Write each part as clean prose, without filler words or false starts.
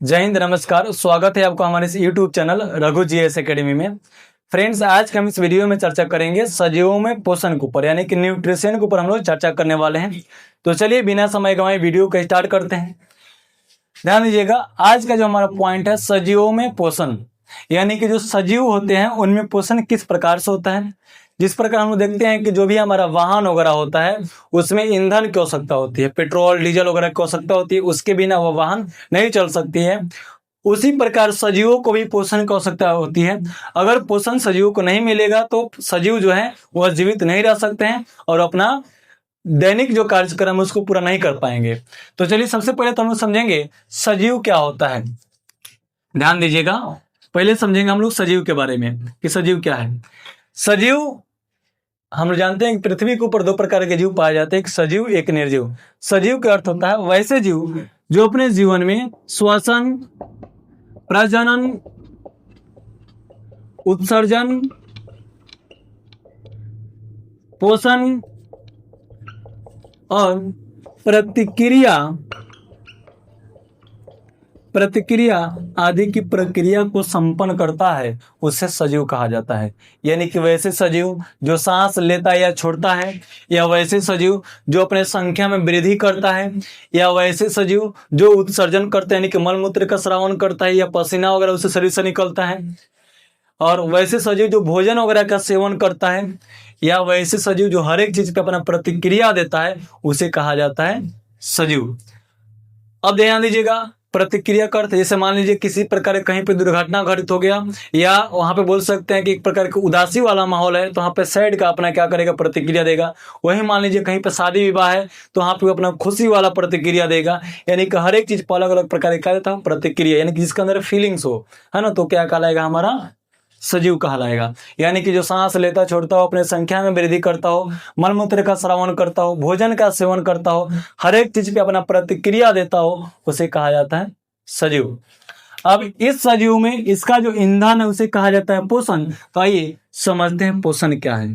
जय हिंद, नमस्कार। स्वागत है आपको हमारे इस YouTube channel Raghu GS academy में। फ्रेंड्स, आज हम इस वीडियो में चर्चा करेंगे सजीवों में पोषण के ऊपर, यानी कि न्यूट्रिशन के ऊपर हम लोग चर्चा करने वाले हैं। तो चलिए बिना समय गंवाए वीडियो को स्टार्ट करते हैं। ध्यान दीजिएगा, आज का जो हमारा पॉइंट है सजीवों में पोषण, यानी कि जो सजीव होते हैं उनमें पोषण किस प्रकार से होता है। जिस प्रकार हम लोग देखते हैं कि जो भी हमारा वाहन वगैरह होता है उसमें ईंधन की आवश्यकता होती है, पेट्रोल डीजल वगैरह की आवश्यकता होती है, उसके बिना वो वाहन नहीं चल सकती है। उसी प्रकार सजीवों को भी पोषण की आवश्यकता होती है। अगर पोषण सजीव को नहीं मिलेगा तो सजीव जो है वह जीवित नहीं रह सकते हैं और अपना दैनिक जो कार्यक्रम है उसको पूरा नहीं कर पाएंगे। तो चलिए सबसे पहले तो हम लोग समझेंगे सजीव क्या होता है। ध्यान दीजिएगा, पहले समझेंगे हम लोग सजीव के बारे में कि सजीव क्या है। सजीव हम लोग जानते हैं कि पृथ्वी के ऊपर दो प्रकार के जीव पाए जाते हैं, एक सजीव एक निर्जीव। सजीव का अर्थ होता है वैसे जीव जो अपने जीवन में श्वसन, प्रजनन, उत्सर्जन, पोषण और प्रतिक्रिया आदि की प्रक्रिया को संपन्न करता है, उसे सजीव कहा जाता है। यानी कि वैसे सजीव जो सांस लेता है या छोड़ता है, या वैसे सजीव जो अपने संख्या में वृद्धि करता है, या वैसे सजीव जो उत्सर्जन करते हैं यानी कि मलमूत्र का स्रावन करता है या पसीना वगैरह उससे शरीर से निकलता है, और वैसे सजीव जो भोजन वगैरह का सेवन करता है, या वैसे सजीव जो हर एक चीज पे अपना प्रतिक्रिया देता है, उसे कहा जाता है सजीव। अब ध्यान दीजिएगा, प्रतिक्रिया का अर्थ जैसे मान लीजिए किसी प्रकार कहीं पे दुर्घटना घटित हो गया, या वहां पे बोल सकते हैं कि एक प्रकार का उदासी वाला माहौल है तो वहां पे सैड का अपना क्या करेगा, प्रतिक्रिया देगा। वही मान लीजिए कहीं पे शादी विवाह है तो वहां पे अपना खुशी वाला प्रतिक्रिया देगा। यानी कि हर एक चीज पर अलग अलग प्रकार का देता है प्रतिक्रिया, यानी कि जिसके अंदर फीलिंग्स हो, है ना, तो क्या कहलाएगा, हमारा सजीव कहलाएगा। यानी कि जो सांस लेता छोड़ता हो, अपने संख्या में वृद्धि करता हो, मलमूत्र का श्रवण करता हो, भोजन का सेवन करता हो, हर एक चीज पे अपना प्रतिक्रिया देता हो, उसे कहा जाता है सजीव। अब इस सजीव में इसका जो ईंधन है उसे कहा जाता है पोषण। तो आइए समझते हैं पोषण क्या है।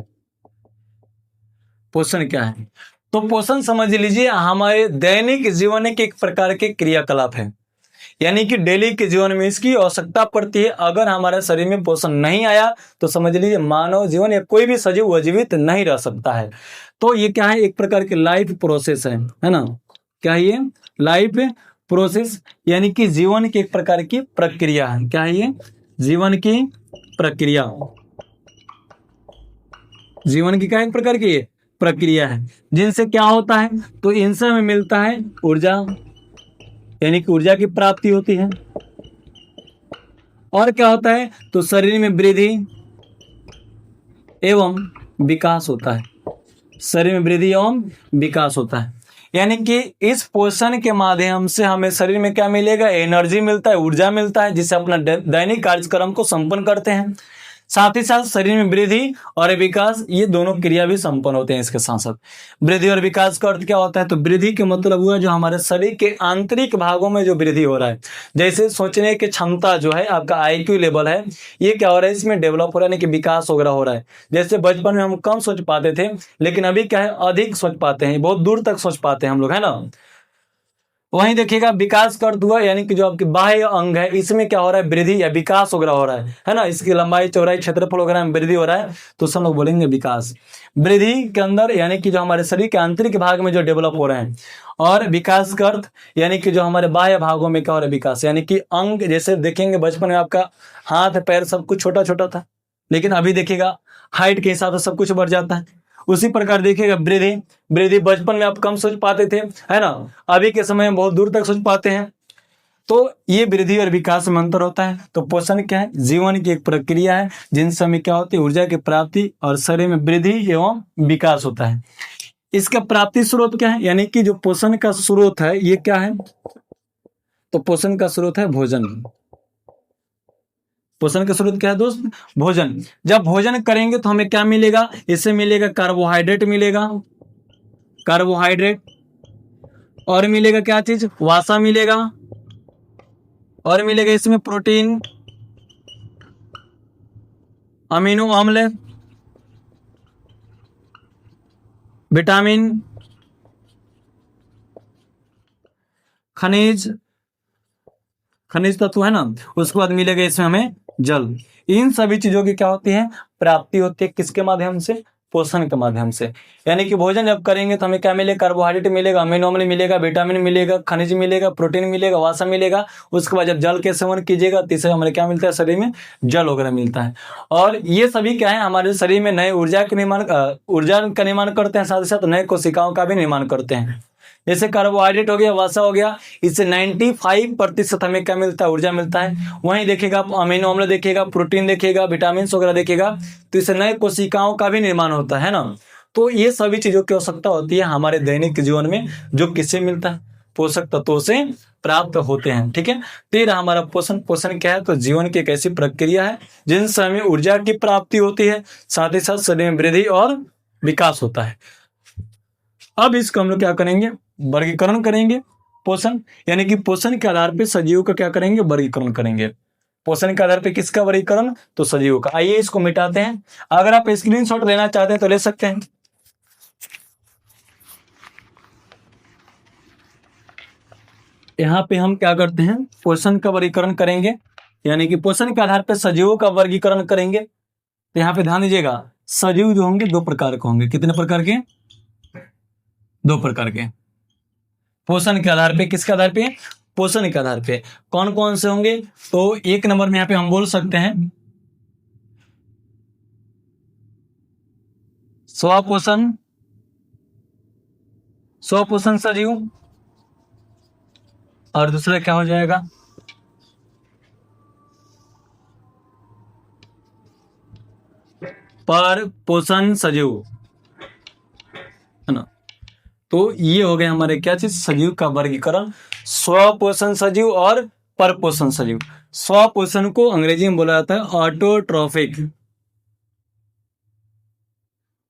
पोषण क्या है, तो पोषण समझ लीजिए हमारे दैनिक जीवन के एक प्रकार के क्रियाकलाप है, यानी कि डेली के जीवन में इसकी आवश्यकता पड़ती है। अगर हमारे शरीर में पोषण नहीं आया तो समझ लीजिए मानव जीवन या कोई भी सजीव जीवित नहीं रह सकता है। तो ये क्या है, एक प्रकार की लाइफ प्रोसेस है ना। क्या है ये, लाइफ प्रोसेस, यानी कि जीवन की एक प्रकार की प्रक्रिया है। क्या है ये, जीवन की प्रक्रिया। जीवन की क्या एक प्रकार की प्रक्रिया है, जिनसे क्या होता है, तो इनसे हमें मिलता है ऊर्जा, यानी कि ऊर्जा की प्राप्ति होती है। और क्या होता है, तो शरीर में वृद्धि एवं विकास होता है। शरीर में वृद्धि एवं विकास होता है, यानी कि इस पोषण के माध्यम से हमें शरीर में क्या मिलेगा, एनर्जी मिलता है, ऊर्जा मिलता है, जिससे अपना दैनिक कार्यक्रम को संपन्न करते हैं। साथ ही साथ शरीर में वृद्धि और विकास, ये दोनों क्रिया भी संपन्न होते हैं इसके साथ साथ। वृद्धि और विकास का अर्थ क्या होता है, तो वृद्धि के मतलब हुआ जो हमारे शरीर के आंतरिक भागों में जो वृद्धि हो रहा है, जैसे सोचने की क्षमता जो है, आपका आईक्यू लेवल है, ये क्या हो रहा है, इसमें डेवलप हो रहा है, यानी कि विकास वगैरह हो रहा है। जैसे बचपन में हम कम सोच पाते थे, लेकिन अभी क्या है, अधिक सोच पाते हैं, बहुत दूर तक सोच पाते हैं हम लोग, है ना। वहीं देखिएगा विकास का अर्थ हुआ, यानी कि जो आपके बाह्य अंग है इसमें क्या हो रहा है, वृद्धि या विकास वगैरह हो रहा है ना, इसकी लंबाई चौड़ाई क्षेत्रफल वगैरह में वृद्धि हो रहा है, तो सब लोग बोलेंगे विकास। वृद्धि के अंदर यानी कि जो हमारे शरीर के आंतरिक भाग में जो डेवलप हो रहे हैं, और विकास का अर्थ यानी कि जो हमारे बाह्य भागों में क्या हो रहा है, विकास, यानी कि अंग। जैसे देखेंगे बचपन में आपका हाथ पैर सब कुछ छोटा छोटा था, लेकिन अभी देखिएगा हाइट के हिसाब से सब कुछ बढ़ जाता है। उसी प्रकार देखिएगा वृद्धि, वृद्धि बचपन में आप कम सोच पाते थे, है ना, अभी के समय में बहुत दूर तक सोच पाते हैं। तो ये वृद्धि और विकास में अंतर होता है। तो पोषण क्या है, जीवन की एक प्रक्रिया है जिनसे हमें क्या होती है, ऊर्जा की प्राप्ति और शरीर में वृद्धि एवं विकास होता है। इसका प्राप्ति स्रोत क्या है, यानी कि जो पोषण का स्रोत है ये क्या है, तो पोषण का स्रोत है भोजन। पोषण का स्रोत क्या है दोस्त, भोजन। जब भोजन करेंगे तो हमें क्या मिलेगा, इससे मिलेगा कार्बोहाइड्रेट मिलेगा, कार्बोहाइड्रेट, और मिलेगा क्या चीज, वसा मिलेगा, और मिलेगा इसमें प्रोटीन, अमीनो अम्ल, विटामिन, खनिज, खनिज तत्व है ना, उसके बाद मिलेगा इसमें हमें जल। इन सभी चीजों की क्या होती है, प्राप्ति होती है किसके माध्यम से, पोषण के माध्यम से। यानी कि भोजन जब करेंगे तो हमें क्या मिलेगा, कार्बोहाइड्रेट मिलेगा, अमीनो अम्ल मिलेगा, विटामिन मिलेगा, खनिज मिलेगा, प्रोटीन मिलेगा, वसा मिलेगा। उसके बाद जब जल के सेवन कीजिएगा तो इससे हमें क्या मिलता है, शरीर में जल वगैरह मिलता है। और ये सभी क्या है, हमारे शरीर में नए ऊर्जा का निर्माण करते हैं, साथ ही साथ नए कोशिकाओं का भी निर्माण करते हैं। जैसे कार्बोहाइड्रेट हो गया, वसा हो गया, इससे 95% हमें क्या मिलता है, ऊर्जा मिलता है। वहीं देखिएगा अमीनो अम्ल देखिएगा, प्रोटीन देखिएगा, विटामिन वगैरह देखिएगा, तो इससे नए कोशिकाओं का भी निर्माण होता है ना। तो ये सभी चीजों की आवश्यकता होती है हमारे दैनिक जीवन में, जो किससे मिलता है, पोषक तत्वों से प्राप्त होते हैं। ठीक है, तो ये रहा हमारा पोषण। पोषण क्या है, तो जीवन की एक ऐसी प्रक्रिया है जिनसे हमें ऊर्जा की प्राप्ति होती है, साथ ही साथ शरीर में वृद्धि और विकास होता है। अब इसको हम लोग क्या करेंगे, वर्गीकरण करेंगे पोषण, यानी कि पोषण के आधार पर सजीव का क्या करेंगे, वर्गीकरण करेंगे। पोषण के आधार पर किसका वर्गीकरण, तो सजीव का। आइए इसको मिटाते हैं। अगर आप स्क्रीनशॉट लेना चाहते हैं तो ले सकते हैं। यहाँ पे हम क्या करते हैं, पोषण का वर्गीकरण करेंगे, यानी कि पोषण के आधार पर सजीवों का वर्गीकरण करेंगे। तो यहाँ पे ध्यान दीजिएगा, सजीव जो होंगे दो प्रकार के होंगे। कितने प्रकार के, दो प्रकार के। पोषण के आधार पे, किसके आधार पे, पोषण के आधार पे। कौन कौन से होंगे, तो एक नंबर में यहाँ पे हम बोल सकते हैं स्वपोषण, स्वपोषण सजीव। और दूसरा क्या हो जाएगा, पर पोषण सजीव, है ना। तो ये हो गए हमारे क्या चीज, सजीव का वर्गीकरण, स्वपोषण सजीव और परपोषण सजीव। स्वपोषण को अंग्रेजी में बोला जाता है ऑटोट्रॉफिक,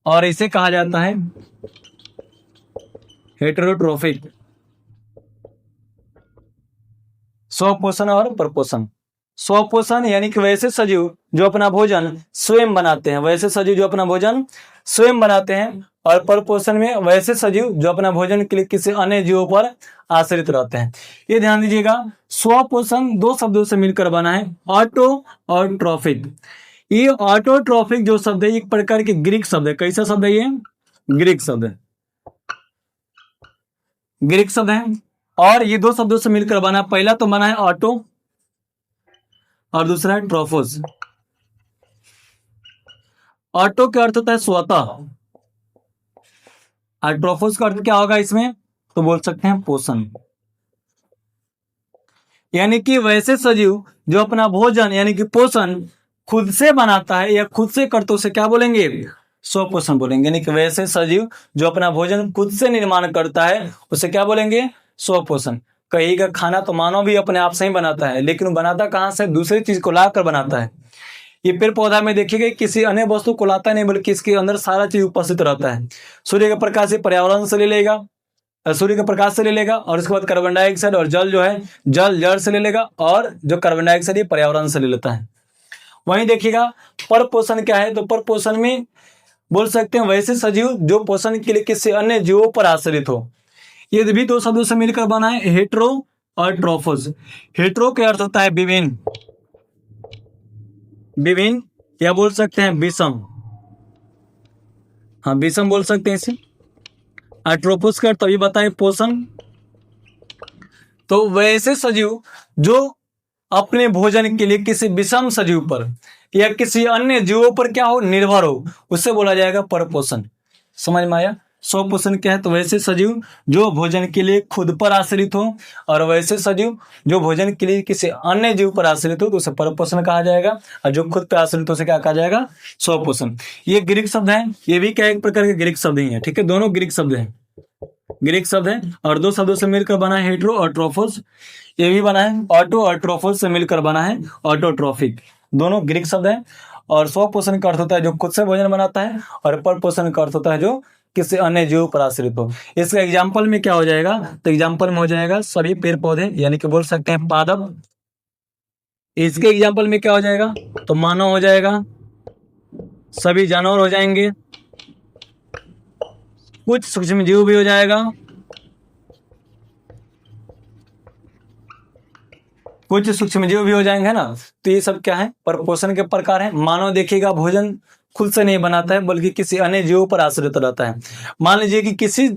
और इसे कहा जाता है हेटेरोट्रॉफिक। स्वपोषण और परपोषण। स्वपोषण यानी कि वैसे सजीव जो अपना भोजन स्वयं बनाते हैं, वैसे सजीव जो अपना भोजन स्वयं बनाते हैं। और परपोषण में वैसे सजीव जो अपना भोजन के लिए किसी अन्य जीवों पर आश्रित रहते हैं। ये ध्यान दीजिएगा, स्वपोषण दो शब्दों से मिलकर बना है, ऑटो और ट्रॉफिक। ये ऑटोट्रॉफिक जो शब्द है एक प्रकार के ग्रीक शब्द है। कैसा शब्द है ये, ग्रीक शब्द है, ग्रीक शब्द है। और ये दो शब्दों से मिलकर बना, पहला तो बना है ऑटो और दूसरा है ट्रोफोस। ऑटो का अर्थ होता है स्वतः, और ट्रोफोस का अर्थ क्या होगा इसमें, तो बोल सकते हैं पोषण। यानी कि वैसे सजीव जो अपना भोजन यानी कि पोषण खुद से बनाता है या खुद से करते, उसे क्या बोलेंगे, स्वपोषण बोलेंगे। यानी कि वैसे सजीव जो अपना भोजन खुद से निर्माण करता है उसे क्या बोलेंगे, स्वपोषण। कहीं खाना तो मानव भी अपने आप से ही बनाता है, लेकिन वो बनाता कहाँ से, दूसरी चीज को लाकर बनाता है। ये पेड़ पौधा में देखिएगा किसी अन्य वस्तु को लाता नहीं, बल्कि इसके अंदर सारा चीज उपस्थित रहता है। सूर्य का प्रकाश से पर्यावरण से ले लेगा, सूर्य के प्रकाश से ले लेगा, और उसके बाद कार्बन डाइऑक्साइड और जल जो है, जल जड़ से ले लेगा, और जो कार्बन डाइऑक्साइड ये पर्यावरण से ले लेता है। वहीं देखिएगा पर पोषण क्या है, तो पर पोषण में बोल सकते हैं वैसे सजीव जो पोषण के लिए किसी अन्य जीवों पर आश्रित हो। ये भी दो शब्दों से मिलकर बना है, हेट्रो और ट्रोफोस। हेट्रो का अर्थ होता है विभिन्न, विभिन्न, या बोल सकते हैं विषम, हाँ विषम बोल सकते हैं इसे। और ट्रोफोस का तभी बताए पोषण। तो वैसे सजीव जो अपने भोजन के लिए किसी विषम सजीव पर या किसी अन्य जीवों पर क्या हो, निर्भर हो, उससे बोला जाएगा परपोषण। समझ में आया। स्वपोषण क्या है, तो वैसे सजीव जो भोजन के लिए खुद पर आश्रित हो, और वैसे सजीव जो भोजन के लिए किसी अन्य जीव पर आश्रित हो तो उसे परपोषण कहा जाएगा, और जो खुद पर आश्रित हो उसे क्या कहा जाएगा, स्वपोषण। ये ग्रीक शब्द है, ये भी क्या एक प्रकार के ग्रीक शब्द ही है। ठीक है, दोनों ग्रीक शब्द है, ग्रीक शब्द है, और दो शब्दों से मिलकर बना है हेट्रो और ट्रोफोस। ये भी बना है ऑटो और ट्रोफोस से मिलकर बना है ऑटोट्रॉफिक। दोनों ग्रीक शब्द है। और स्वपोषण का अर्थ होता है जो खुद से भोजन बनाता है, और परपोषण का अर्थ होता है जो किसी अन्य जीव पर आश्रित हो। इसका एग्जाम्पल में क्या हो जाएगा, तो एग्जाम्पल में हो जाएगा सभी पेड़ पौधे, यानी कि बोल सकते हैं पादप। इसके एग्जाम्पल में क्या हो जाएगा, तो मानव हो जाएगा, सभी जानवर हो जाएंगे, कुछ सूक्ष्म जीव भी हो जाएगा, कुछ सूक्ष्म जीव भी हो जाएंगे ना, तो ये सब क्या है, परपोषण के प्रकार है। मानव देखिएगा भोजन खुद से नहीं बनाता है, बल्कि किसी अन्य जीवों पर आश्रित रहता है। मान लीजिए कि किसी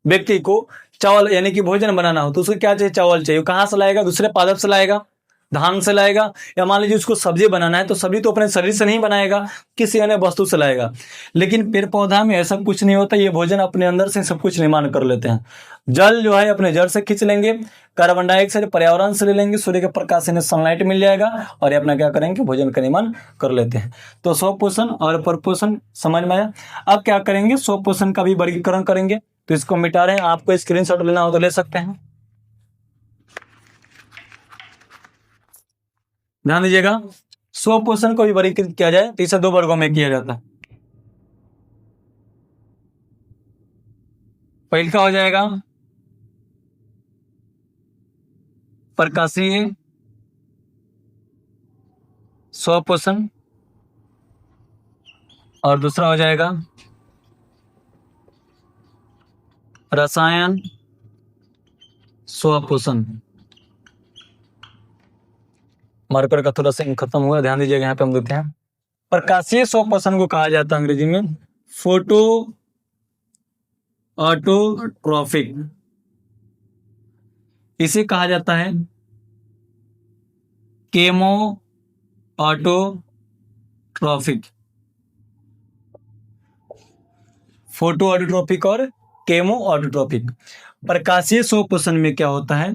व्यक्ति को चावल यानी कि भोजन बनाना हो, तो उसको क्या चाहिए, चावल चाहिए। कहाँ से लाएगा, दूसरे पादप से लाएगा, धान से लाएगा, या मान लीजिए उसको सब्जी बनाना है, तो सब्जी तो अपने शरीर से नहीं बनाएगा, किसी अन्य वस्तु से लाएगा। लेकिन पेड़ पौधा में ऐसा कुछ नहीं होता, ये भोजन अपने अंदर से सब कुछ निर्माण कर लेते हैं। जल जो है अपने जड़ से खींच लेंगे, कार्बन डाइऑक्साइड पर्यावरण से ले लेंगे, सूर्य के प्रकाश से सनलाइट मिल जाएगा, और ये अपना क्या करेंगे, भोजन का निर्माण कर लेते हैं। तो स्वपोषण और परपोषण समझ में आया। अब क्या करेंगे, स्वपोषण का भी वर्गीकरण करेंगे। तो इसको मिटा रहे हैं, आपको स्क्रीनशॉट लेना हो तो ले सकते हैं। ध्यान दीजिएगा, स्वपोषण को भी वर्गीकृत किया जाए तो इसे 2 वर्गों में किया जाता है। पहले का हो जाएगा प्रकाशीय स्वपोषण, और दूसरा हो जाएगा रसायन स्वपोषण। मार्कर का थोड़ा सा खत्म हुआ, ध्यान दीजिएगा, यहाँ पे हम देते हैं। प्रकाशीय स्वपोषण को कहा जाता है अंग्रेजी में फोटो ऑटोट्रॉफिक। इसे कहा जाता है केमो ऑटोट्रॉफिक। फोटो ऑटोट्रॉफिक और केमो ऑटोट्रॉफिक। प्रकाशीय स्वपोषण में क्या होता है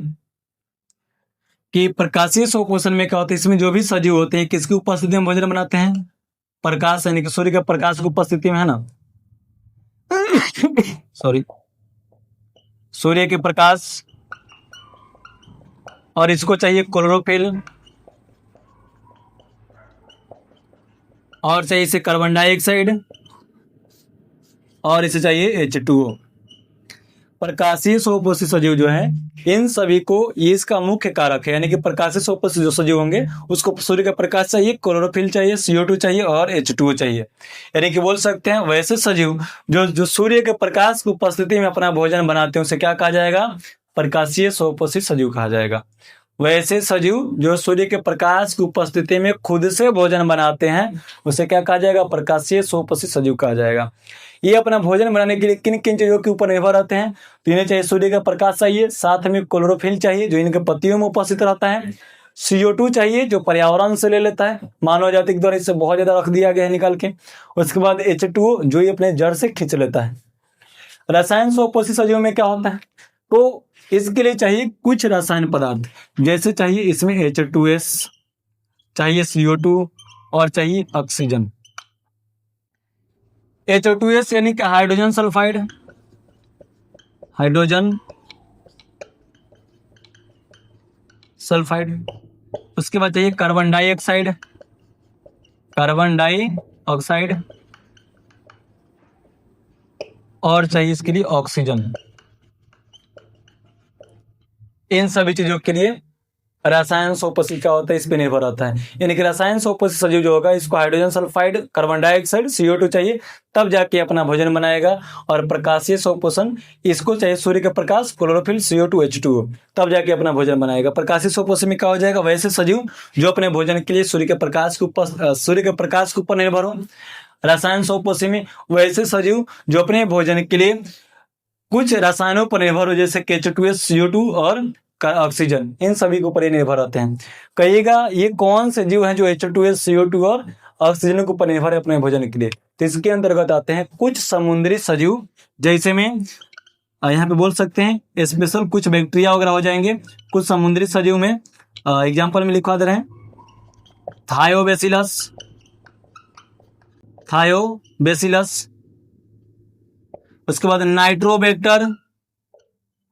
कि प्रकाशीय स्वपोषण में क्या होता है, इसमें जो भी सजीव होते हैं किसकी उपस्थिति में भोजन बनाते हैं, प्रकाश यानी कि सूर्य के प्रकाश की उपस्थिति में, है ना, सॉरी, सूर्य के प्रकाश, और इसको चाहिए क्लोरोफिल, और चाहिए इसे कार्बन डाइऑक्साइड, और इसे चाहिए H2O। प्रकाशीय स्वपोषी सजीव जो है, इन सभी को ये इसका मुख्य कारक है, यानी कि प्रकाशीय स्वपोषी जो सजीव होंगे उसको सूर्य का प्रकाश चाहिए, क्लोरोफिल चाहिए, CO2 चाहिए और H2O चाहिए। यानी कि बोल सकते हैं वैसे सजीव जो सूर्य के प्रकाश की उपस्थिति में अपना भोजन बनाते हैं उसे क्या कहा जाएगा, प्रकाशीय स्वपोषी सजीव कहा जाएगा। वैसे सजीव जो सूर्य के प्रकाश की उपस्थिति में खुद से भोजन बनाते हैं उसे क्या कहा जाएगा, प्रकाशीय स्वपोषी सजीव कहा जाएगा। ये अपना भोजन बनाने के लिए किन किन चीजों के ऊपर निर्भर रहते हैं, तो इन्हें चाहिए सूर्य का प्रकाश चाहिए, साथ में क्लोरोफिल चाहिए जो इनके पत्तियों में उपस्थित रहता है, CO2 चाहिए जो पर्यावरण से ले लेता है, मानव जाति के द्वारा इसे बहुत ज्यादा रख दिया गया है निकाल के, उसके बाद H2O जो ये अपने जड़ से खींच लेता है। रसायन स्वपोषी सजीव में क्या होता है, तो इसके लिए चाहिए कुछ रासायनिक पदार्थ, जैसे चाहिए इसमें H2S, चाहिए CO2 और चाहिए ऑक्सीजन। H2S यानी कि हाइड्रोजन सल्फाइड, हाइड्रोजन सल्फाइड। उसके बाद चाहिए कार्बन डाइऑक्साइड, कार्बन डाइऑक्साइड, और चाहिए इसके लिए ऑक्सीजन। इन सभी चीजों के लिए रसायन स्वपोषी क्या होता है, इस पे निर्भर रहता है। यानी कि रसायन स्वपोषी सजीव जो होगा इसको hydrogen sulphide, carbon dioxide, CO2 चाहिए, तब जाके अपना भोजन बनाएगा। और प्रकाशीय स्वपोषण इसको चाहिए सूर्य का प्रकाश, क्लोरोफिल, CO2, H2O, तब जाके अपना भोजन बनाएगा। प्रकाशीय स्वपोषी में क्या हो जाएगा, वैसे सजीव जो अपने भोजन के लिए सूर्य के प्रकाश के ऊपर निर्भर हो। रसायन स्वपोषी में वैसे सजीव जो अपने भोजन के लिए कुछ रसायनों पर निर्भर हो, जैसे H2S, CO2 और ऑक्सीजन, इन सभी के ऊपर निर्भर रहते हैं। कहिएगा ये कौन से जीव हैं जो H2S, CO2 और ऑक्सीजन के ऊपर निर्भर है अपने भोजन के लिए, तो इसके अंतर्गत आते हैं कुछ समुद्री सजीव, जैसे में यहाँ पे बोल सकते हैं स्पेशल कुछ बैक्टीरिया वगैरह हो जाएंगे। कुछ समुद्री सजीव में एग्जाम्पल में लिखवा दे रहे हैं, थायोबैसिलस, उसके बाद नाइट्रोबैक्टर,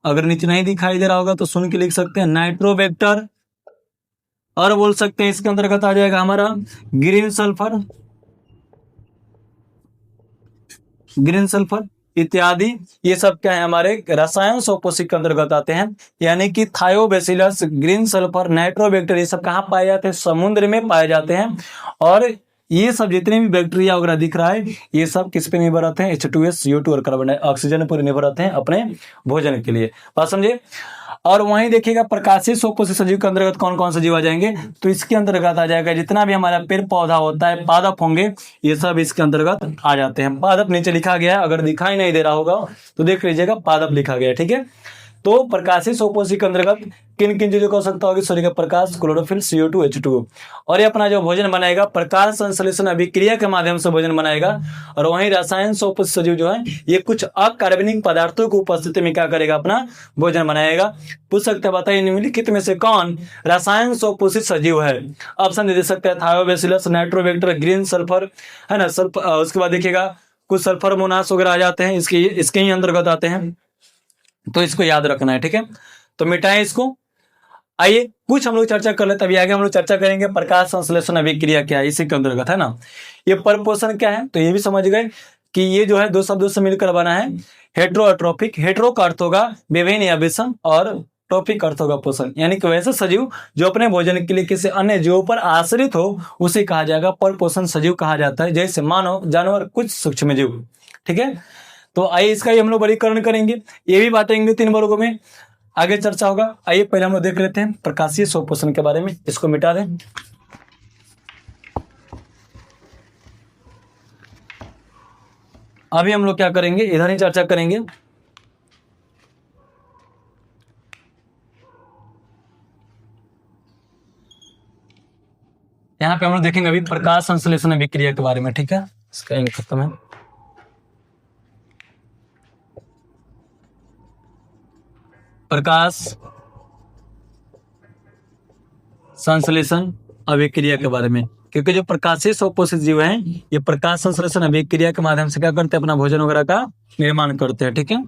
अगर नीचे नहीं दिखाई दे रहा होगा तो सुन के लिख सकते हैं नाइट्रोबैक्टर, और बोल सकते हैं इसके अंतर्गत आ जाएगा हमारा ग्रीन सल्फर इत्यादि। ये सब क्या है, हमारे रसायन स्वपोषी के अंतर्गत आते हैं। यानी कि थायोबैसिलस, ग्रीन सल्फर, नाइट्रोबैक्टर, ये सब कहाँ पाए जाते हैं, समुद्र में पाए जाते हैं। और ये सब जितने भी बैक्टीरिया वगैरह दिख रहा है ये सब किस पे निर्भर रहते हैं, H2S, CO2 और कार्बन ऑक्सीजन पर निर्भर रहते हैं अपने भोजन के लिए। बात समझे। और वहीं देखिएगा प्रकाशीय सोपोषित सजीव के अंतर्गत कौन कौन से जीव आ जाएंगे, तो इसके अंतर्गत आ जाएगा जितना भी हमारा पेड़ पौधा होता है, पादप होंगे, ये सब इसके अंतर्गत आ जाते हैं। पादप नीचे लिखा गया है, अगर दिखाई नहीं दे रहा होगा तो देख लीजिएगा, पादप लिखा गया है, ठीक है। तो प्रकाशीय सोपोषी के अंतर्गत किन किन चीजों की आवश्यकता होगी, सूर्य का प्रकाश, क्लोरोफिल, CO2, H2O। और ये अपना जो भोजन बनाएगा प्रकाश संश्लेषण अभिक्रिया के माध्यम से भोजन बनाएगा। और वहीं रसायन सोपोषी सजीव जो है ये कुछ अकार्बनिक पदार्थों की उपस्थिति में क्या करेगा, अपना भोजन बनाएगा। पूछ सकते हैं बताइए निम्नलिखित में से कौन रसायन सोपोषित सजीव है। ऑप्शन दे सकते हैं थायोबैसिलस, नाइट्रोबैक्टर, ग्रीन सल्फर, है ना, सल्फर। उसके बाद देखिएगा कुछ सल्फर मोनास वगैरह आ जाते हैं, इसके ही अंतर्गत आते हैं, तो इसको याद रखना है, ठीक है। तो मिटाएं इसको। आइए कुछ हम लोग चर्चा कर लेते हैं, अभी आगे हम लोग चर्चा करेंगे प्रकाश संश्लेषण अभिक्रिया क्या है, इसी के अंतर्गत, है ना। ये परपोषण क्या है, तो ये भी समझ गए कि ये जो है दो शब्दों से मिलकर बना है, हेट्रो और ट्रॉपिक। हेट्रो का अर्थ होगा विभिन्न या विषम, और ट्रॉपिक अर्थ होगा पोषण, यानी कि वैसे सजीव जो अपने भोजन के लिए किसी अन्य जीवों पर आश्रित हो उसे कहा जाएगा परपोषण सजीव कहा जाता है, जैसे मानव, जानवर, कुछ सूक्ष्म जीव, ठीक है। तो आइए इसका ही हम लोग वर्गीकरण करेंगे, ये भी बांटेंगे 3 वर्गों में, आगे चर्चा होगा। आइए पहले हम लोग देख लेते हैं प्रकाशीय सोपोषण के बारे में, इसको मिटा दें। अभी हम लोग क्या करेंगे, इधर ही चर्चा करेंगे। यहाँ पे हम लोग देखेंगे अभी प्रकाश संश्लेषण अभिक्रिया के बारे में, ठीक है। इसका इंक खत्म है। प्रकाश संश्लेषण अभिक्रिया के बारे में, क्योंकि जो प्रकाशीय सोपोषित जीव हैं ये प्रकाश संश्लेषण अभिक्रिया के माध्यम से क्या करते हैं, अपना भोजन वगैरह का निर्माण करते हैं, ठीक है।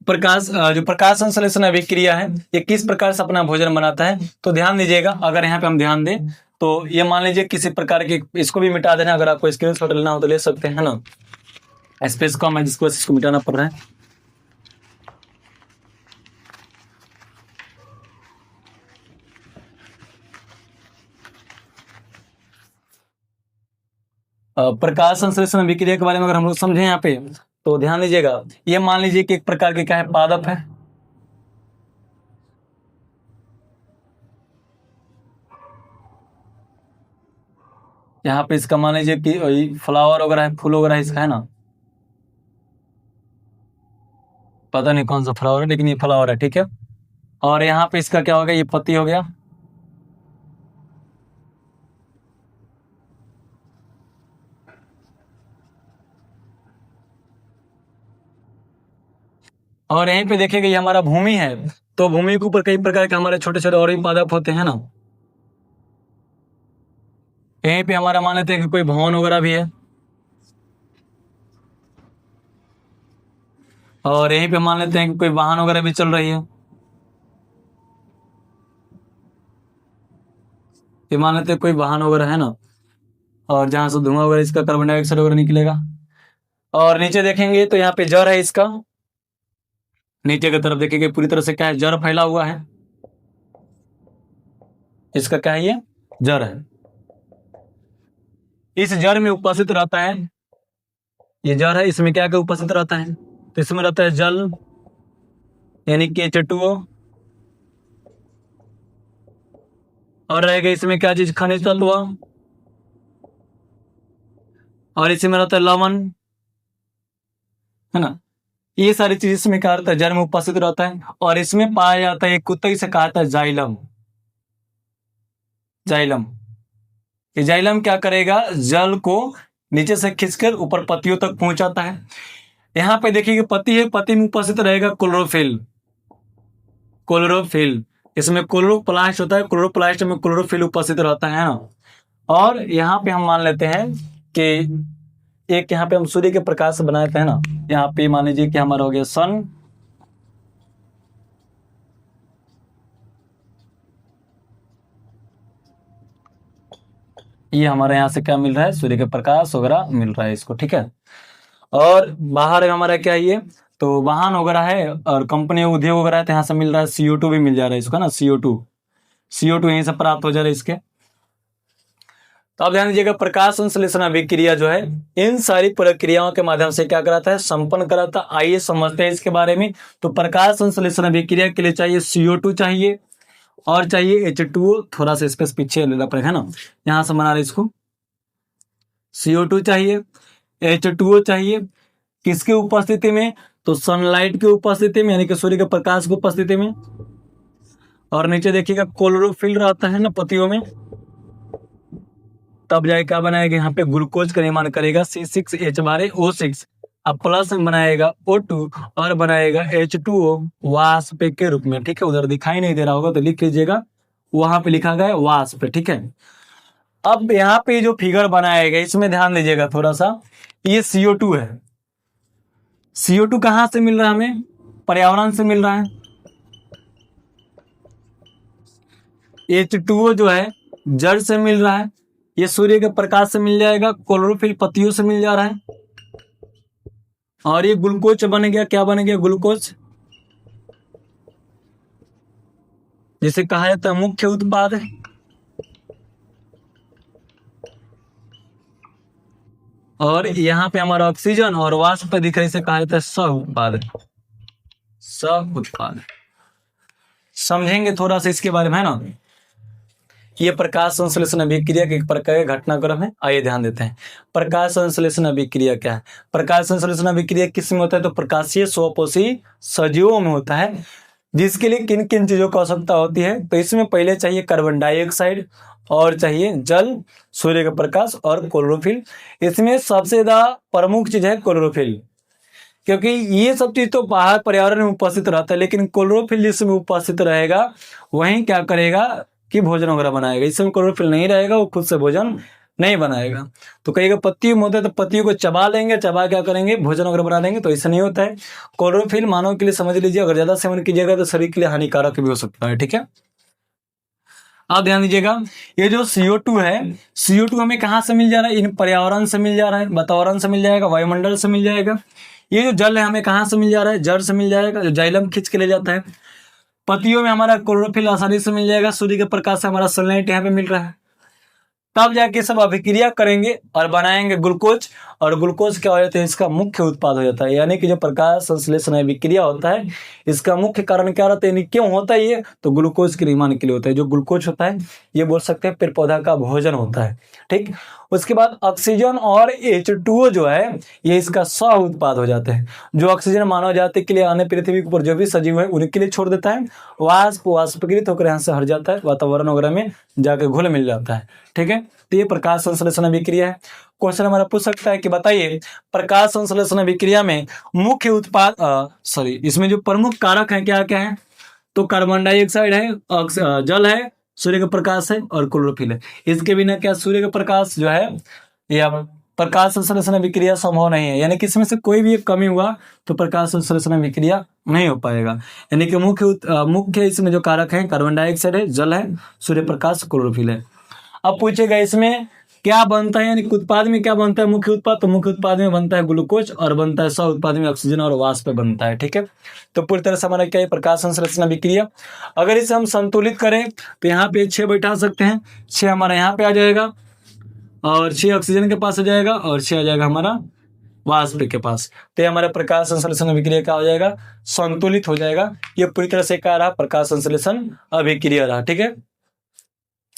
जो प्रकाश संश्लेषण अभिक्रिया है ये किस प्रकार से अपना भोजन बनाता है, तो ध्यान दीजिएगा। अगर यहाँ पे हम ध्यान दें तो ये मान लीजिए किसी प्रकार के, इसको भी मिटा देना, अगर आपको स्क्रीनशॉट लेना हो तो ले सकते हैं, है ना। स्पेस कम है जिसको इसको मिटाना पड़ रहा है। प्रकाश संश्लेषण अभिक्रिया के बारे में अगर हम लोग समझें यहाँ पे तो ध्यान दीजिएगा, ये मान लीजिए कि एक प्रकार के क्या है, पादप है। यहाँ पे इसका मान लीजिए कि फ्लावर वगैरह है, फूल वगैरह इसका, है ना। पता नहीं कौन सा फ्लावर है, लेकिन ये फ्लावर है, ठीक है। और यहाँ पे इसका क्या हो गया, ये पत्ती हो गया। और यहीं पे देखिएगा ये हमारा भूमि है, तो भूमि के ऊपर कई प्रकार के हमारे छोटे छोटे और भी पादप होते हैं ना। यहीं पे हमारा मान लेते हैं कि कोई भवन वगैरह भी है, और यहीं पे मान लेते हैं कि कोई वाहन वगैरह भी चल रही है। ये मान लेते हैं कोई वाहन वगैरह है ना, और जहां से धुआं वगैरह इसका कार्बन डाइऑक्साइड वगैरह निकलेगा। और नीचे देखेंगे तो यहाँ पे जड़ है इसका, नीचे की तरफ देखेंगे पूरी तरह से क्या है, जड़ फैला हुआ है। इसका क्या है, ये जड़ है। इस जड़ में उपस्थित रहता है, ये जड़ है, इसमें क्या क्या उपस्थित रहता है, तो इसमें रहता है जल, यानी कि H2O, और रहेगा इसमें क्या चीज, खनिज तत्व, और इसमें रहता है लवण, है ना। ये सारी चीज इसमें क्या रहता है, जड़ में उपस्थित रहता है। और इसमें पाया जाता है एक कुत्ते से कहा जाता है जाइलम। जाइलम, ये जाइलम क्या करेगा, जल को नीचे से खींचकर ऊपर पत्तियों तक पहुंचाता है। यहाँ पे देखिए पत्ती है, पत्ती में उपस्थित रहेगा क्लोरोफिल। क्लोरोफिल, इसमें क्लोरोप्लास्ट होता है, क्लोरोप्लास्ट में क्लोरोफिल उपस्थित रहता है ना। और यहाँ पे हम मान लेते हैं कि एक यहाँ पे हम सूर्य के प्रकाश से बनाते हैं ना, यहाँ पे मान लीजिए कि हमारा हो गया सन, ये हमारे यहाँ से क्या मिल रहा है, सूर्य के प्रकाश वगैरह मिल रहा है इसको, ठीक है। और बाहर है हमारा क्या, ये तो वाहन वगैरह है और कंपनी उद्योग वगैरह है, तो यहाँ से मिल रहा है CO2 भी मिल जा रहा है इसको ना, CO2। CO2 यहीं से प्राप्त हो जा रहा है इसके। तो आप ध्यान दीजिएगा, प्रकाश संश्लेषण अभिक्रिया जो है इन सारी प्रक्रियाओं के माध्यम से क्या कराता है, संपन्न कराता है। आइए समझते हैं इसके बारे में। तो प्रकाश संश्लेषण अभिक्रिया के लिए चाहिए CO2 चाहिए और चाहिए H2O। थोड़ा सा स्पेस पीछे लेना पड़ेगा ना, यहां से बना रहे इसको। CO2 चाहिए, H2O चाहिए, किसके उपस्थिति में, तो सनलाइट की उपस्थिति में, यानी कि सूर्य के प्रकाश की उपस्थिति में। और नीचे देखिएगा क्लोरोफिल रहता है ना पत्तियों में, तब जाए क्या बनाएगा, यहाँ पे ग्लूकोज का निर्माण करेगा C6H12O6। अब प्लस में बनाएगा O2 और बनाएगा H2O वाष्प के रूप में। ठीक है, उधर दिखाई नहीं दे रहा होगा तो लिख लीजिएगा, वहां पे लिखा गया वाष्प। ठीक है, अब यहाँ पे जो फिगर बनाया गया इसमें ध्यान दीजिएगा थोड़ा सा, ये CO2 है। CO2 कहाँ से मिल रहा है हमें, पर्यावरण से मिल रहा है। H2O जो है जड़ से मिल रहा है, ये सूर्य के प्रकाश से मिल जाएगा, क्लोरोफिल पत्तियों से मिल जा रहा है। और ये ग्लूकोज बन गया, क्या बन गया, ग्लूकोज, जिसे कहा जाता है मुख्य उत्पाद है। और यहाँ पे हमारा ऑक्सीजन और वाष्प पे दिख रहा है, इसे कहा जाता है सह उत्पाद। सह उत्पाद समझेंगे थोड़ा सा इसके बारे में, है ना। ये प्रकाश संश्लेषण अभिक्रिया के एक प्रकार का घटनाक्रम है। आइए ध्यान देते हैं, प्रकाश संश्लेषण अभिक्रिया क्या है। प्रकाश संश्लेषण अभिक्रिया किस में होता है, तो प्रकाशीय स्वपोषी सजीवों में होता है। जिसके लिए किन किन चीजों की आवश्यकता होती है, तो इसमें पहले चाहिए कार्बन डाइऑक्साइड और चाहिए जल, सूर्य का प्रकाश और क्लोरोफिल। इसमें सबसे ज्यादा प्रमुख चीज है क्लोरोफिल, क्योंकि ये सब चीज तो बाहर पर्यावरण में उपस्थित रहता है, लेकिन क्लोरोफिल जिसमें उपस्थित रहेगा वहीं क्या करेगा कि भोजन वगैरह बनाएगा। इसमें क्लोरोफिल नहीं रहेगा, वो खुद से भोजन नहीं बनाएगा। तो कहीं पत्तियों में होता है तो पत्तियों को चबा लेंगे, चबा क्या करेंगे, भोजन वगैरह बना लेंगे, तो ऐसा नहीं होता है। क्लोरोफिल मानव के लिए समझ लीजिए, अगर ज्यादा सेवन कीजिएगा तो शरीर के लिए हानिकारक भी हो सकता है। ठीक है, आप ध्यान दीजिएगा, ये जो CO2 है, CO2 हमें कहाँ से मिल जा रहा है, इन पर्यावरण से मिल जा रहा है, वातावरण से मिल जाएगा, वायुमंडल से मिल जाएगा। ये जो जल है हमें कहाँ से मिल जा रहा है, जड़ से मिल जाएगा, जो जाइलम खींच के ले जाता है। पत्तियों में हमारा क्लोरोफिल आसानी से मिल जाएगा, सूर्य के प्रकाश से हमारा सनलाइट यहाँ पे मिल रहा है। तब जाके सब अभिक्रिया करेंगे और बनाएंगे ग्लूकोज, और ग्लूकोज क्या हो जाता है, इसका मुख्य उत्पाद हो जाता है। यानी कि जो प्रकाश संश्लेषण अभिक्रिया होता है इसका मुख्य कारण क्या रहता है, क्यों होता है ये, तो ग्लूकोज के निर्माण के लिए होता है। जो ग्लूकोज होता है ये बोल सकते हैं पेड़ पौधा का भोजन होता है। ठीक, उसके बाद ऑक्सीजन और H2O जो है ये इसका सह उत्पाद हो जाते हैं। जो ऑक्सीजन मानव जाति के लिए अन्य पृथ्वी के ऊपर जो भी सजीव है उनके लिए छोड़ देता है, वाष्पीकृत होकर यहाँ से हट जाता है, वातावरण वगैरह में जाकर घुल मिल जाता है। ठीक है, तो ये प्रकाश संश्लेषण अभिक्रिया है। क्वेश्चन हमारा पूछ सकता है कि बताइए प्रकाश संश्लेषण अभिक्रिया में मुख्य उत्पाद इसमें जो प्रमुख कारक है क्या क्या है, तो कार्बन डाइऑक्साइड है, जल है, सूर्य का प्रकाश है और क्लोरोफिल है। इसके बिना क्या सूर्य का प्रकाश जो है या प्रकाश संश्लेषण अभिक्रिया संभव नहीं है। यानी कि इसमें से कोई भी एक कमी हुआ तो प्रकाश संश्लेषण अभिक्रिया नहीं हो पाएगा। यानी कि मुख्य इसमें जो कारक है कार्बन डाइऑक्साइड है, जल है, सूर्य प्रकाश, क्लोरोफिल है। अब पूछेगा इसमें क्या बनता है, यानी उत्पाद में क्या बनता है, मुख्य उत्पाद, तो मुख्य उत्पाद में बनता है ग्लूकोज और बनता है सह उत्पाद में ऑक्सीजन और वाष्प बनता है। ठीक है, तो पूरी तरह से हमारा क्या है प्रकाश संश्लेषण अभिक्रिया। अगर इसे हम संतुलित करें तो यहाँ पे 6 बैठा सकते हैं, 6 हमारा यहाँ पे आ जाएगा और 6 ऑक्सीजन के पास आ जाएगा और 6 आ जाएगा हमारा वाष्प के पास। तो ये हमारा प्रकाश संश्लेषण अभिक्रिया क्या हो जाएगा, संतुलित हो जाएगा। ये पूरी तरह से क्या रहा, प्रकाश संश्लेषण अभिक्रिया रहा। ठीक है,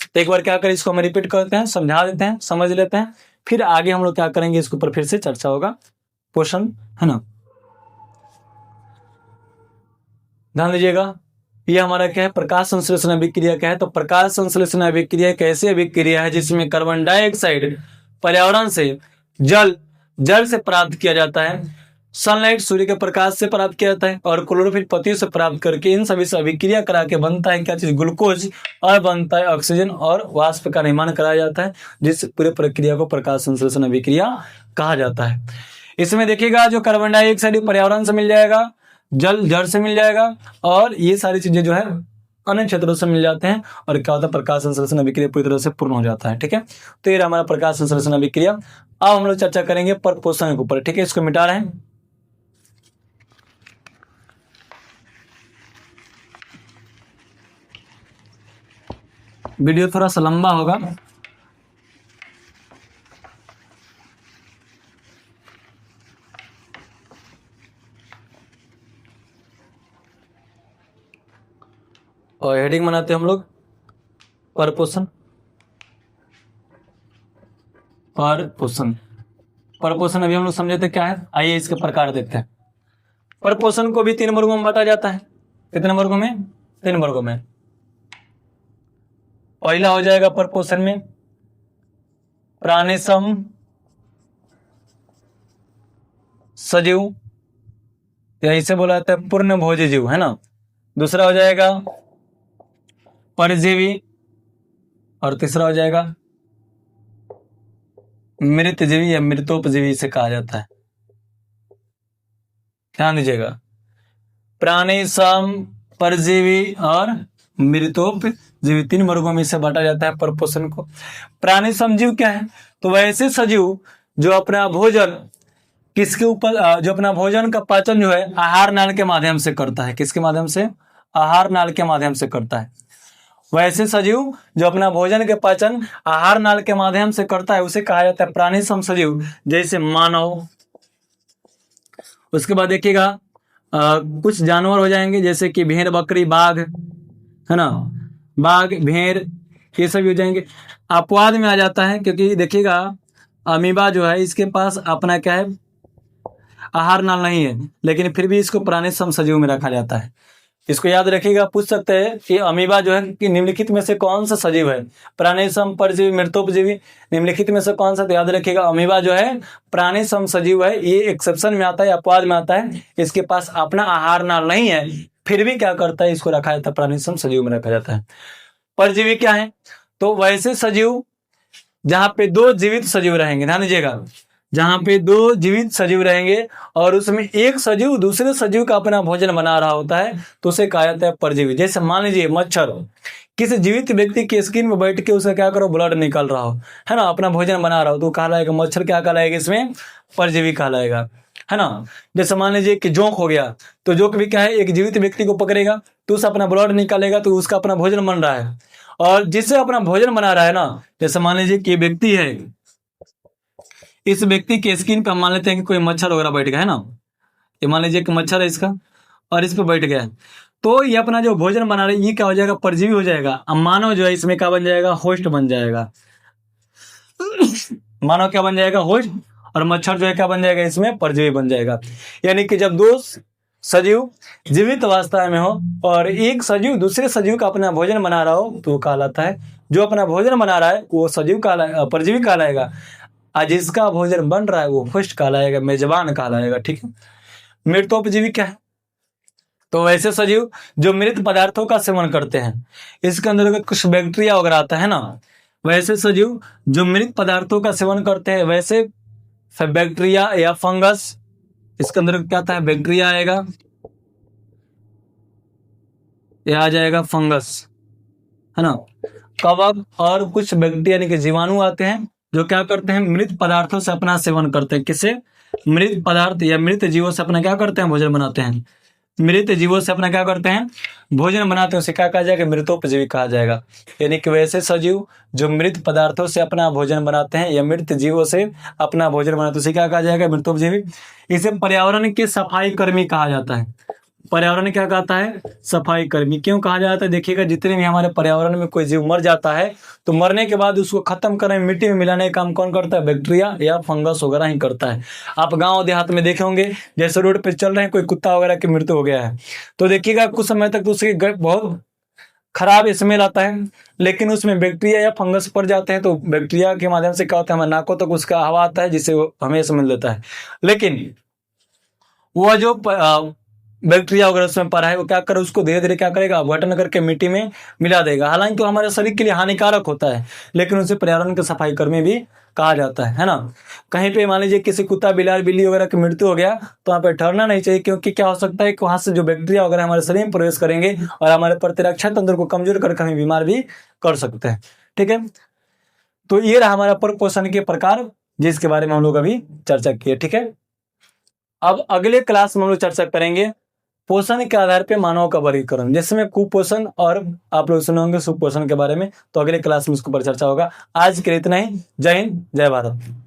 तो एक बार क्या करें, इसको हम रिपीट करते हैं, समझा देते हैं, समझ लेते हैं, फिर आगे हम लोग क्या करेंगे इसके ऊपर फिर से चर्चा होगा, क्वेश्चन है ना। ध्यान दीजिएगा, ये हमारा क्या है प्रकाश संश्लेषण अभिक्रिया क्या है, तो प्रकाश संश्लेषण अभिक्रिया एक ऐसी अभिक्रिया है जिसमें कार्बन डाइऑक्साइड पर्यावरण से, जल से प्राप्त किया जाता है, सनलाइट सूर्य के प्रकाश से प्राप्त किया जाता है और क्लोरोफिल पत्तियों से प्राप्त करके इन सभी से अभिक्रिया करा के बनता है क्या चीज, ग्लूकोज, और बनता है ऑक्सीजन और वाष्प का निर्माण कराया जाता है, जिस पूरे प्रक्रिया को प्रकाश संश्लेषण अभिक्रिया कहा जाता है। इसमें देखिएगा जो कार्बन डाइऑक्साइड पर्यावरण से मिल जाएगा, जड़ से मिल जाएगा और ये सारी चीजें जो है अन्य क्षेत्रों से मिल जाते हैं और क्या होता है प्रकाश संश्लेषण अभिक्रिया पूरी तरह से पूर्ण हो जाता है। ठीक है, तो ये हमारा प्रकाश संश्लेषण अभिक्रिया। अब हम लोग चर्चा करेंगे पोषण के ऊपर। ठीक है, इसको मिटा रहे हैं। वीडियो थोड़ा सा लंबा होगा। और हेडिंग बनाते हैं हम लोग परपोषण। परपोषण अभी हम लोग समझे थे क्या है, आइए इसके प्रकार देखते हैं। परपोषण को भी 3 वर्गों में बांटा जाता है। कितने वर्गों में? 3 वर्गों में। पहला हो जाएगा परपोषण में प्राणिसम सजीव, या इसे बोला जाता है पूर्ण भोजी जीव, है ना। दूसरा हो जाएगा परजीवी, और तीसरा हो जाएगा मृतजीवी या मृतोपजीवी इसे कहा जाता है। ध्यान दीजिएगा, प्राणी सम, परजीवी और मृतोपजीवी 3 वर्गों में इसे बांटा जाता है परपोषण को। प्राणी समजीव क्या है? तो वैसे सजीव जो अपना भोजन किसके ऊपर, जो अपना भोजन का पाचन जो है आहार नाल के माध्यम से करता है। किसके माध्यम से? आहार नाल के माध्यम से करता है। वैसे सजीव जो अपना भोजन के पाचन आहार नाल के माध्यम से करता है उसे कहा जाता है प्राणी सम सजीव, जैसे मानव। उसके बाद देखिएगा कुछ जानवर हो जाएंगे जैसे कि भेड़, बकरी, बाघ, है ना। बाघ, भेड़, ये सब हो जाएंगे। अपवाद में आ जाता है क्योंकि देखिएगा अमीबा जो है इसके पास अपना क्या है, आहार नाल नहीं है, लेकिन फिर भी इसको प्राणी सम सजीव में रखा जाता है। इसको याद रखिएगा, पूछ सकते हैं कि अमीबा जो है कि निम्नलिखित में से कौन सा सजीव है, प्राणी सम, परजीवी, मृतोपजीवी, निम्नलिखित में से कौन सा? तो याद रखिएगा अमीबा जो है प्राणी सम सजीव है। ये एक्सेप्शन में आता है, अपवाद में आता है। इसके पास अपना आहार नाल नहीं है, फिर भी क्या करता है, इसको रखा जाता है प्राणी सम सजीव में रखा जाता है। परजीवी क्या है? तो वैसे सजीव जहां पे 2 जीवित सजीव रहेंगे, ध्यान दीजिएगा, जहां पे 2 जीवित सजीव रहेंगे और उसमें एक सजीव दूसरे सजीव का अपना भोजन बना रहा होता है तो उसे कहा जाता है परजीवी। जैसे मान लीजिए मच्छर किसी जीवित व्यक्ति की स्किन में बैठ के उसे क्या करो, ब्लड निकल रहा हो, है ना, अपना भोजन बना रहा हो, तो कहलाएगा मच्छर, क्या कहलाएगा इसमें? परजीवी कहलाएगा, है ना। जैसे मान लीजिए कि जोंक हो गया, तो जोंक भी क्या है, एक जीवित व्यक्ति को पकड़ेगा तो उसे अपना ब्लड निकालेगा, तो उसका अपना भोजन बन रहा है। और जिससे अपना भोजन बना रहा है ना, जैसे मान लीजिए कि व्यक्ति है, इस व्यक्ति के स्किन पर मान लेते हैं कि कोई मच्छर वगैरह बैठ गया है ना, ये मान लीजिए कि मच्छर है इसका और इस पर बैठ गया है, तो ये अपना जो भोजन बना रहा है ये क्या हो जाएगा, परजीवी हो जाएगा। अब मानव जो है इसमें क्या बन जाएगा, होस्ट बन जाएगा। मानव क्या बन जाएगा, होस्ट, और मच्छर जो है क्या बन जाएगा, इसमें परजीवी बन जाएगा। यानी कि जब 2 सजीव जीवित अवस्था में हो और एक सजीव दूसरे सजीव का अपना भोजन बना रहा हो तो कहलाता है, जो अपना भोजन बना रहा है वो सजीव परजीवी कहलाएगा, आज जिसका भोजन बन रहा है वो होस्ट कहलाएगा, मेजबान कहलाएगा। ठीक है। मृतोपजीवी क्या है? तो वैसे सजीव जो मृत पदार्थों का सेवन करते हैं, इसके अंदर कुछ बैक्टीरिया वगैरह आता है ना, वैसे सजीव जो मृत पदार्थों का सेवन करते हैं, वैसे बैक्टीरिया या फंगस, इसके अंदर क्या आता है, बैक्टीरिया आएगा, यह आ जाएगा फंगस, है ना, कवक, और कुछ बैक्टीरिया यानी कि जीवाणु आते हैं जो क्या करते हैं, मृत पदार्थों से अपना सेवन करते हैं। किसे? मृत पदार्थ या मृत जीवों से अपना क्या करते हैं, भोजन बनाते हैं। मृत जीवों से अपना क्या करते हैं, भोजन बनाते हैं, उसे क्या कहा जाएगा, मृतोपजीवी कहा जाएगा। यानी कि वैसे सजीव जो मृत पदार्थों से अपना भोजन बनाते हैं या मृत जीवों से अपना भोजन बनाते हैं उसे क्या कहा जाएगा, मृतोपजीवी। इसे पर्यावरण के सफाई कर्मी कहा जाता है। पर्यावरण क्या कहता है, सफाई कर्मी। क्यों कहा जाता है? देखिएगा, जितने भी हमारे पर्यावरण में कोई जीव मर जाता है तो मरने के बाद उसको खत्म करने, मिट्टी में मिलाने का काम कौन करता है, बैक्टीरिया या फंगस वगैरह ही करता है। आप गांव देहात में देखे होंगे, जैसे रोड पे चल रहे हैं, कोई कुत्ता वगैरह की मृत्यु हो गया है तो देखिएगा कुछ समय तक तो उसकी बहुत खराब स्मेल आता है, लेकिन उसमें बैक्टीरिया या फंगस पड़ जाते हैं तो बैक्टीरिया के माध्यम से क्या होता है, हमारे नाकों तक उसका हवा आता है जिससे वो हमें स्मेल देता है। लेकिन वह जो बैक्टीरिया वगैरह उसमें पड़ा है वो क्या करे, उसको धीरे धीरे क्या करेगा, अपघटन करके मिट्टी में मिला देगा। हालांकि तो हमारे शरीर के लिए हानिकारक होता है, लेकिन उसे पर्यावरण के सफाई कर्मी भी कहा जाता है ना। कहीं पे मान लीजिए किसी कुत्ता, बिलार, बिल्ली वगैरह की मृत्यु हो गया तो वहाँ पे ठहरना नहीं चाहिए, क्योंकि क्या हो सकता है कि वहां से जो बैक्टीरिया वगैरह हमारे शरीर में प्रवेश करेंगे और हमारे प्रतिरक्षा तंत्र को कमजोर करके हमें बीमार भी कर सकते हैं। ठीक है, तो ये रहा हमारा परपोषण के प्रकार, जिसके बारे में हम लोग अभी चर्चा किए। ठीक है, अब अगले क्लास में हम लोग चर्चा करेंगे पोषण के आधार पे मानव का वर्गीकरण, जैसे में कुपोषण और आप लोग सुने होंगे सुपोषण के बारे में, तो अगले क्लास में उसके ऊपर चर्चा होगा। आज के लिए इतना ही। जय हिंद, जय भारत।